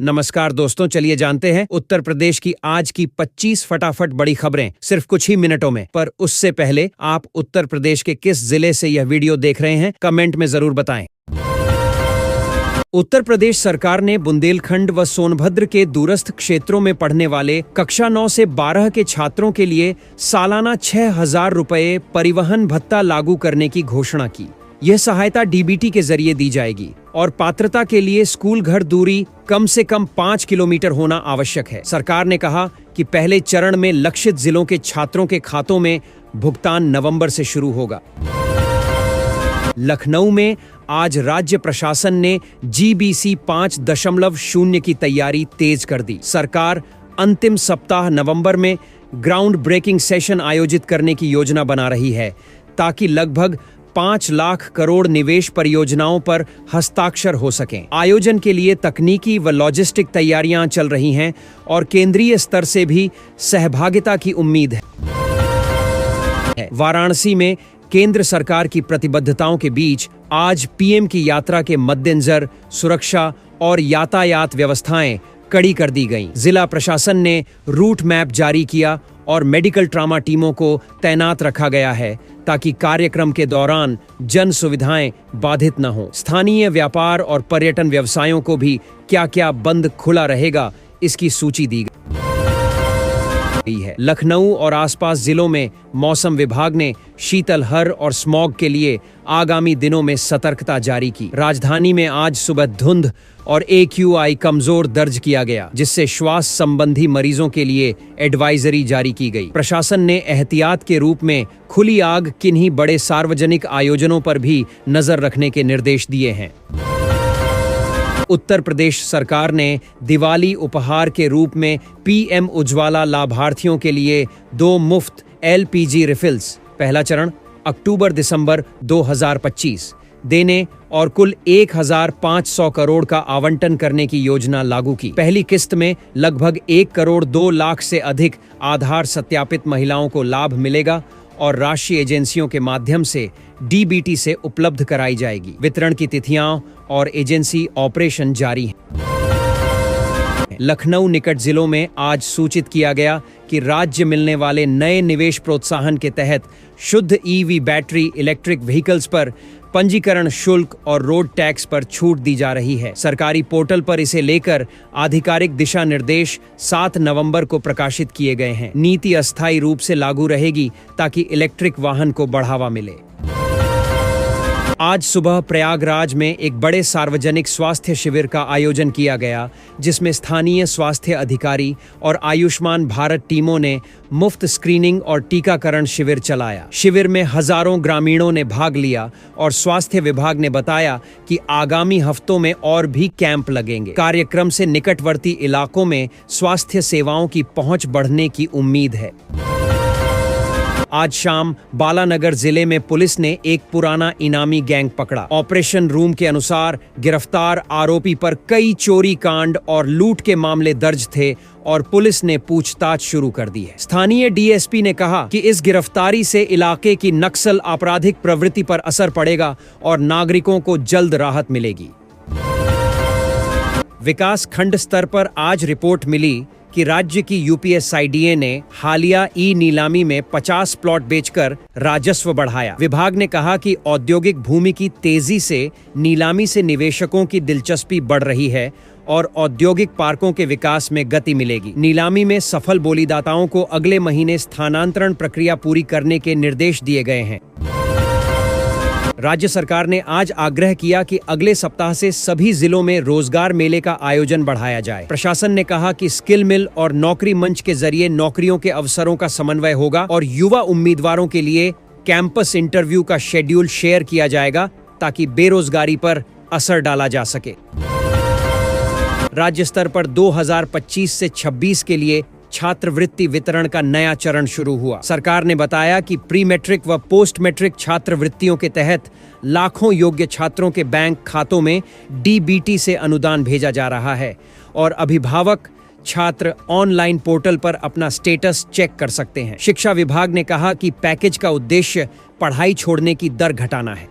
नमस्कार दोस्तों, चलिए जानते हैं उत्तर प्रदेश की आज की 25 फटाफट बड़ी खबरें सिर्फ कुछ ही मिनटों में। पर उससे पहले आप उत्तर प्रदेश के किस जिले से यह वीडियो देख रहे हैं, कमेंट में जरूर बताएं। उत्तर प्रदेश सरकार ने बुंदेलखंड व सोनभद्र के दूरस्थ क्षेत्रों में पढ़ने वाले कक्षा 9 से 12 के छात्रों के लिए सालाना 6,000 रुपये परिवहन भत्ता लागू करने की घोषणा की। यह सहायता डीबीटी के जरिए दी जाएगी और पात्रता के लिए स्कूल घर दूरी कम से कम 5 किलोमीटर होना आवश्यक है। सरकार ने कहा कि पहले चरण में लक्षित जिलों के छात्रों के खातों में भुगतान नवंबर से शुरू होगा। लखनऊ में आज राज्य प्रशासन ने GBC 5.0 की तैयारी तेज कर दी। सरकार अंतिम सप्ताह नवंबर में ग्राउंड ब्रेकिंग सेशन आयोजित करने की योजना बना रही है ताकि लगभग 5 लाख करोड़ निवेश परियोजनाओं पर हस्ताक्षर हो सकें। आयोजन के लिए तकनीकी व लॉजिस्टिक तैयारियां चल रही हैं और केंद्रीय स्तर से भी सहभागिता की उम्मीद है। वाराणसी में केंद्र सरकार की प्रतिबद्धताओं के बीच आज पीएम की यात्रा के मद्देनजर सुरक्षा और यातायात व्यवस्थाएं कड़ी कर दी गईं। जिला प्रशासन ने रूट मैप जारी किया और मेडिकल ट्रामा टीमों को तैनात रखा गया है ताकि कार्यक्रम के दौरान जन सुविधाएं बाधित न हो। स्थानीय व्यापार और पर्यटन व्यवसायों को भी क्या-क्या बंद खुला रहेगा, इसकी सूची दी गई है। लखनऊ और आसपास जिलों में मौसम विभाग ने शीतलहर और स्मॉग के लिए आगामी दिनों में सतर्कता जारी की। राजधानी में आज सुबह धुंध और AQI कमजोर दर्ज किया गया, जिससे श्वास संबंधी मरीजों के लिए एडवाइजरी जारी की गई। प्रशासन ने एहतियात के रूप में खुली आग किन्हीं बड़े सार्वजनिक आयोजनों पर भी नजर रखने के निर्देश दिए हैं। उत्तर प्रदेश सरकार ने दिवाली उपहार के रूप में PM उज्ज्वला लाभार्थियों के लिए 2 मुफ्त LPG रिफिल्स पहला चरण अक्टूबर-दिसंबर 2025 देने और कुल 1,500 करोड़ का आवंटन करने की योजना लागू की। पहली किस्त में लगभग 1 करोड़ 2 लाख से अधिक आधार सत्यापित महिलाओं को लाभ मिलेगा और राष्ट्रीय एजेंसियों के माध्यम से डीबीटी से उपलब्ध कराई जाएगी। वितरण की तिथियां और एजेंसी ऑपरेशन जारी हैं। लखनऊ निकट जिलों में आज सूचित किया गया कि राज्य मिलने वाले नए निवेश प्रोत्साहन के तहत शुद्ध EV बैटरी इलेक्ट्रिक व्हीकल्स पर पंजीकरण शुल्क और रोड टैक्स पर छूट दी जा रही है। सरकारी पोर्टल पर इसे लेकर आधिकारिक दिशा निर्देश 7 नवंबर को प्रकाशित किए गए हैं। नीति अस्थायी रूप से लागू रहेगी ताकि इलेक्ट्रिक वाहन को बढ़ावा मिले। आज सुबह प्रयागराज में एक बड़े सार्वजनिक स्वास्थ्य शिविर का आयोजन किया गया, जिसमें स्थानीय स्वास्थ्य अधिकारी और आयुष्मान भारत टीमों ने मुफ्त स्क्रीनिंग और टीकाकरण शिविर चलाया। शिविर में हजारों ग्रामीणों ने भाग लिया और स्वास्थ्य विभाग ने बताया कि आगामी हफ्तों में और भी कैंप लगेंगे। कार्यक्रम से निकटवर्ती इलाकों में स्वास्थ्य सेवाओं की पहुंच बढ़ने की उम्मीद है। आज शाम बालानगर जिले में पुलिस ने एक पुराना इनामी गैंग पकड़ा। ऑपरेशन रूम के अनुसार गिरफ्तार आरोपी पर कई चोरी कांड और लूट के मामले दर्ज थे और पुलिस ने पूछताछ शुरू कर दी है। स्थानीय DSP ने कहा कि इस गिरफ्तारी से इलाके की नक्सल आपराधिक प्रवृत्ति पर असर पड़ेगा और नागरिकों को जल्द राहत मिलेगी। विकास खंड स्तर पर आज रिपोर्ट मिली कि राज्य की UPSIDA ने हालिया नीलामी में 50 प्लॉट बेचकर राजस्व बढ़ाया। विभाग ने कहा कि औद्योगिक भूमि की तेजी से नीलामी से निवेशकों की दिलचस्पी बढ़ रही है और औद्योगिक पार्कों के विकास में गति मिलेगी। नीलामी में सफल बोलीदाताओं को अगले महीने स्थानांतरण प्रक्रिया पूरी करने के निर्देश दिए गए हैं। राज्य सरकार ने आज आग्रह किया कि अगले सप्ताह से सभी जिलों में रोजगार मेले का आयोजन बढ़ाया जाए। प्रशासन ने कहा कि स्किल मिल और नौकरी मंच के जरिए नौकरियों के अवसरों का समन्वय होगा और युवा उम्मीदवारों के लिए कैंपस इंटरव्यू का शेड्यूल शेयर किया जाएगा ताकि बेरोजगारी पर असर डाला जा सके। राज्य स्तर पर 2025 से 26 के लिए छात्रवृत्ति वितरण का नया चरण शुरू हुआ। सरकार ने बताया कि प्री मैट्रिक व पोस्ट मैट्रिक छात्रवृत्तियों के तहत लाखों योग्य छात्रों के बैंक खातों में डीबीटी से अनुदान भेजा जा रहा है और अभिभावक छात्र ऑनलाइन पोर्टल पर अपना स्टेटस चेक कर सकते हैं। शिक्षा विभाग ने कहा कि पैकेज का उद्देश्य पढ़ाई छोड़ने की दर घटाना है।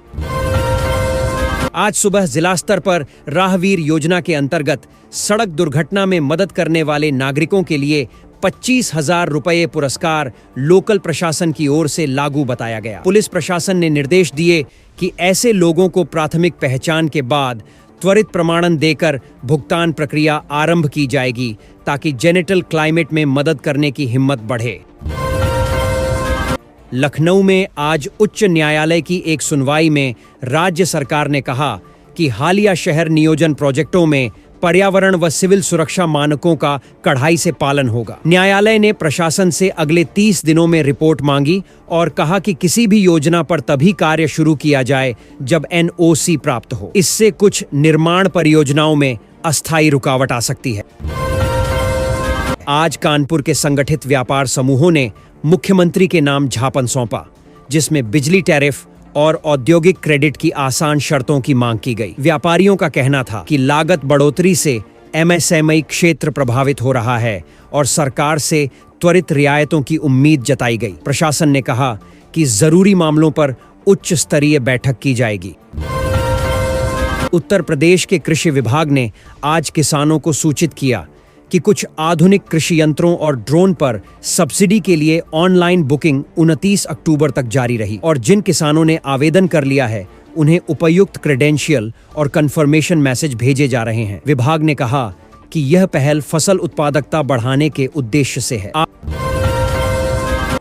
आज सुबह जिला स्तर पर राहवीर योजना के अंतर्गत सड़क दुर्घटना में मदद करने वाले नागरिकों के लिए 25,000 रुपये पुरस्कार लोकल प्रशासन की ओर से लागू बताया गया। पुलिस प्रशासन ने निर्देश दिए कि ऐसे लोगों को प्राथमिक पहचान के बाद त्वरित प्रमाणन देकर भुगतान प्रक्रिया आरंभ की जाएगी ताकि जेनिटल क्लाइमेट में मदद करने की हिम्मत बढ़े। लखनऊ में आज उच्च न्यायालय की एक सुनवाई में राज्य सरकार ने कहा कि हालिया शहर नियोजन प्रोजेक्टों में पर्यावरण व सिविल सुरक्षा मानकों का कड़ाई से पालन होगा। न्यायालय ने प्रशासन से अगले 30 दिनों में रिपोर्ट मांगी और कहा कि किसी भी योजना पर तभी कार्य शुरू किया जाए जब NOC प्राप्त हो। इससे कुछ निर्माण परियोजनाओं में अस्थायी रुकावट आ सकती है। आज कानपुर के संगठित व्यापार समूहों ने मुख्यमंत्री के नाम ज्ञापन सौंपा, जिसमें बिजली टैरिफ और औद्योगिक क्रेडिट की आसान शर्तों की मांग की गई। व्यापारियों का कहना था कि लागत बढ़ोतरी से MSME क्षेत्र प्रभावित हो रहा है और सरकार से त्वरित रियायतों की उम्मीद जताई गई। प्रशासन ने कहा कि जरूरी मामलों पर उच्च स्तरीय बैठक की जाएगी। उत्तर प्रदेश के कृषि विभाग ने आज किसानों को सूचित किया कि कुछ आधुनिक कृषि यंत्रों और ड्रोन पर सब्सिडी के लिए ऑनलाइन बुकिंग 29 अक्टूबर तक जारी रही और जिन किसानों ने आवेदन कर लिया है उन्हें उपयुक्त क्रेडेंशियल और कंफर्मेशन मैसेज भेजे जा रहे हैं। विभाग ने कहा कि यह पहल फसल उत्पादकता बढ़ाने के उद्देश्य से है।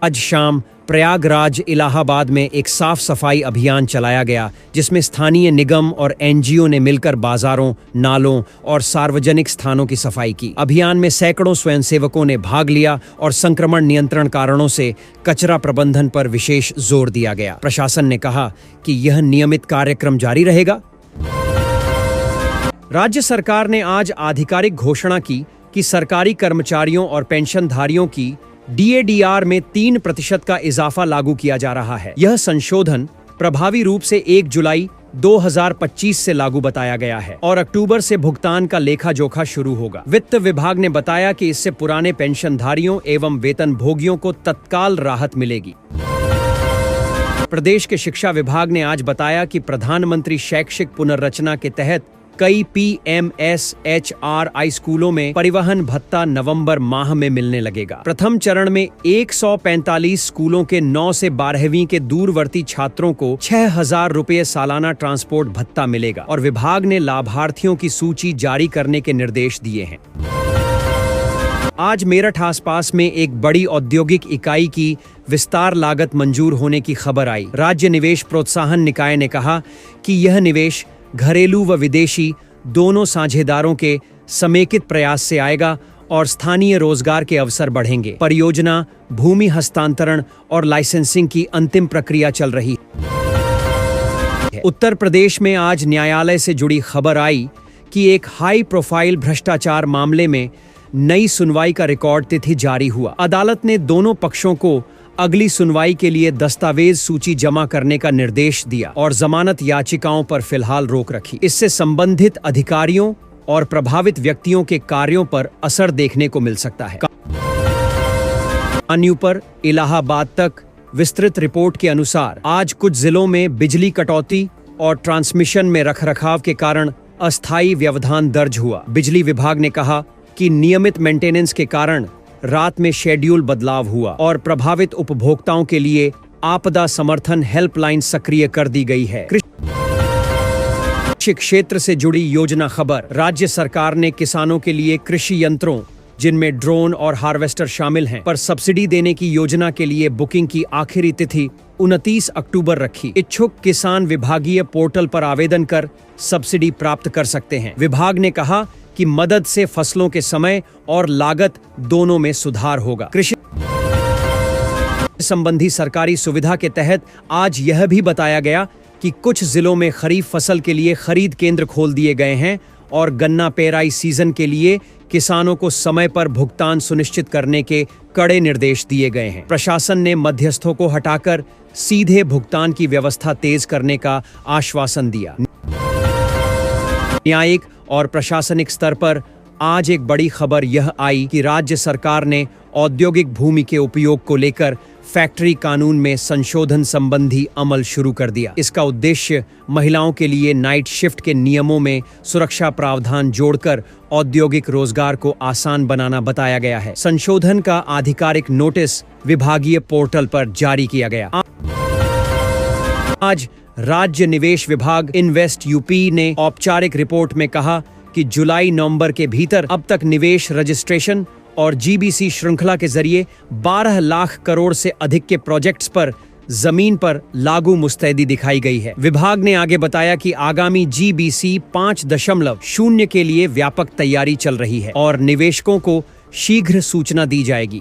आज शाम प्रयागराज इलाहाबाद में एक साफ सफाई अभियान चलाया गया, जिसमें स्थानीय निगम और NGO ने मिलकर बाजारों, नालों और सार्वजनिक स्थानों की सफाई की। अभियान में सैकड़ों स्वयंसेवकों ने भाग लिया और संक्रमण नियंत्रण कारणों से कचरा प्रबंधन पर विशेष जोर दिया गया। प्रशासन ने कहा कि यह नियमित कार्यक्रम जारी रहेगा। राज्य सरकार ने आज आधिकारिक घोषणा की कि सरकारी कर्मचारियों और पेंशनधारियों की DADR में 3% का इजाफा लागू किया जा रहा है। यह संशोधन प्रभावी रूप से 1 जुलाई 2025 से लागू बताया गया है और अक्टूबर से भुगतान का लेखा जोखा शुरू होगा। वित्त विभाग ने बताया कि इससे पुराने पेंशनधारियों एवं वेतनभोगियों को तत्काल राहत मिलेगी। प्रदेश के शिक्षा विभाग ने आज बताया कि प्रधानमंत्री शैक्षिक पुनर्रचना के तहत कई PMSHRI स्कूलों में परिवहन भत्ता नवंबर माह में मिलने लगेगा। प्रथम चरण में 145 स्कूलों के 9 से 12वीं के दूरवर्ती छात्रों को 6,000 रुपये सालाना ट्रांसपोर्ट भत्ता मिलेगा और विभाग ने लाभार्थियों की सूची जारी करने के निर्देश दिए हैं। आज मेरठ आसपास में एक बड़ी औद्योगिक इकाई की विस्तार लागत मंजूर होने की खबर आई। राज्य निवेश प्रोत्साहन निकाय ने कहा कि यह निवेश घरेलू व विदेशी दोनों साझेदारों के समेकित प्रयास से आएगा और स्थानीय रोजगार के अवसर बढ़ेंगे। परियोजना, भूमि हस्तांतरण और लाइसेंसिंग की अंतिम प्रक्रिया चल रही है। उत्तर प्रदेश में आज न्यायालय से जुड़ी खबर आई कि एक हाई प्रोफाइल भ्रष्टाचार मामले में नई सुनवाई का रिकॉर्ड तिथि जारी हुआ। अदालत ने दोनों पक्षों को अगली सुनवाई के लिए दस्तावेज सूची जमा करने का निर्देश दिया और जमानत याचिकाओं पर फिलहाल रोक रखी। इससे संबंधित अधिकारियों और प्रभावित व्यक्तियों के कार्यों पर असर देखने को मिल सकता है। कान्यू पर इलाहाबाद तक विस्तृत रिपोर्ट के अनुसार आज कुछ जिलों में बिजली कटौती और ट्रांसमिशन में रखरखाव के कारण अस्थायी व्यवधान दर्ज हुआ। बिजली विभाग ने कहा कि नियमित मेंटेनेंस के कारण रात में शेड्यूल बदलाव हुआ और प्रभावित उपभोक्ताओं के लिए आपदा समर्थन हेल्पलाइन सक्रिय कर दी गई है। कृषि क्षेत्र से जुड़ी योजना खबर। राज्य सरकार ने किसानों के लिए कृषि यंत्रों, जिनमें ड्रोन और हार्वेस्टर शामिल हैं, पर सब्सिडी देने की योजना के लिए बुकिंग की आखिरी तिथि 29 अक्टूबर रखी। इच्छुक किसान विभागीय पोर्टल पर आवेदन कर सब्सिडी प्राप्त कर सकते हैं। विभाग ने कहा कि मदद से फसलों के समय और लागत दोनों में सुधार होगा। कृषि संबंधी सरकारी सुविधा के तहत आज यह भी बताया गया कि कुछ जिलों में खरीफ फसल के लिए खरीद केंद्र खोल दिए गए हैं और गन्ना पेराई सीजन के लिए किसानों को समय पर भुगतान सुनिश्चित करने के कड़े निर्देश दिए गए हैं। प्रशासन ने मध्यस्थों को हटाकर सीधे भुगतान की व्यवस्था तेज करने का आश्वासन दिया। न्यायिक और प्रशासनिक स्तर पर आज एक बड़ी खबर यह आई कि राज्य सरकार ने औद्योगिक भूमि के उपयोग को लेकर फैक्ट्री कानून में संशोधन संबंधी अमल शुरू कर दिया। इसका उद्देश्य महिलाओं के लिए नाइट शिफ्ट के नियमों में सुरक्षा प्रावधान जोड़कर औद्योगिक रोजगार को आसान बनाना बताया गया है। संशोधन का आधिकारिक नोटिस विभागीय पोर्टल पर जारी किया गया। आज राज्य निवेश विभाग इन्वेस्ट यूपी ने औपचारिक रिपोर्ट में कहा कि जुलाई-नवंबर के भीतर अब तक निवेश रजिस्ट्रेशन और जीबीसी श्रृंखला के जरिए 12 लाख करोड़ से अधिक के प्रोजेक्ट्स पर जमीन पर लागू मुस्तैदी दिखाई गई है। विभाग ने आगे बताया कि आगामी जीबीसी 5.0 के लिए व्यापक तैयारी चल रही है और निवेशकों को शीघ्र सूचना दी जाएगी।